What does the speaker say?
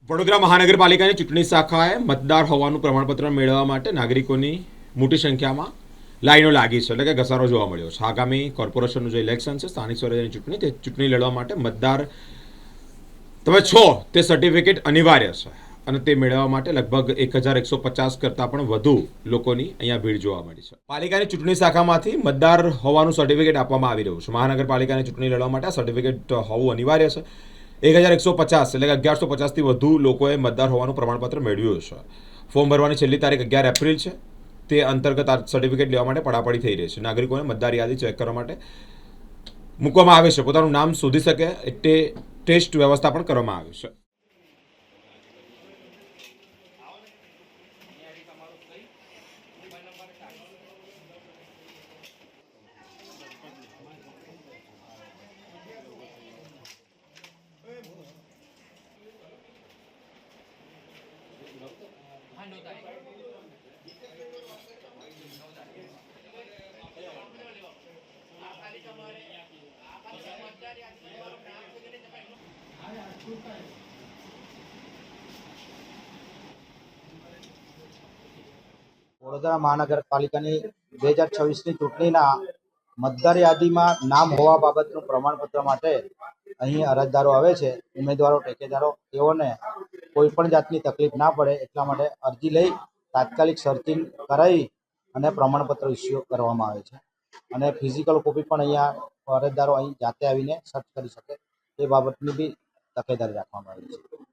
વડોદરા મહાનગરપાલિકાની ચૂંટણી શાખાએ મતદાર હોવાનું પ્રમાણપત્ર મેળવવા માટે નાગરિકોની મોટી સંખ્યામાં લાઈનો લાગી છે, એટલે કે ઘસારો જોવા મળ્યો છે. આગામી કોર્પોરેશનનું જે ઇલેક્શન છે, સ્થાનિક સ્વરાજ્યની ચૂંટણી, તે ચૂંટણી લડવા માટે મતદાર તમે છો તે સર્ટિફિકેટ અનિવાર્ય છે અને તે મેળવવા માટે લગભગ 1150 કરતાં પણ વધુ લોકોની અહીંયા ભીડ જોવા મળી છે. પાલિકાની ચૂંટણી શાખામાંથી મતદાર હોવાનું સર્ટિફિકેટ આપવામાં આવી રહ્યું છે. મહાનગરપાલિકાની ચૂંટણી લડવા માટે આ સર્ટિફિકેટ હોવું અનિવાર્ય છે. 1150 એટલે કે 1150થી વધુ લોકોએ મતદાર હોવાનું પ્રમાણપત્ર મેળવ્યું છે. ફોર્મ ભરવાની છેલ્લી તારીખ 11 એપ્રિલ છે. તે અંતર્ગત આ સર્ટિફિકેટ લેવા માટે પડાપડી થઈ રહી છે. નાગરિકોને મતદાર યાદી ચેક કરવા માટે મૂકવામાં આવે છે. પોતાનું નામ શોધી શકે તે ટેસ્ટ વ્યવસ્થા પણ કરવામાં આવી છે. વડોદરા મહાનગરપાલિકાની 2026ની ચૂંટણીના મતદાર યાદીમાં નામ હોવા બાબતનું પ્રમાણપત્ર માટે અહીં અરજદારો આવે છે. ઉમેદવારો, ટેકેદારો, તેઓને કોઈ પણ જાતની તકલીફ ના પડે એટલા માટે અરજી લઈ તાત્કાલિક સર્ચિંગ કરાવી અને પ્રમાણપત્ર ઇસ્યુ કરવામાં આવે છે. અને ફિઝિકલ કોપી પણ અહીંયા અરજદારો અહીં જાતે આવીને સર્ચ કરી શકે એ બાબતની બી તકેદારી રાખવામાં આવી છે.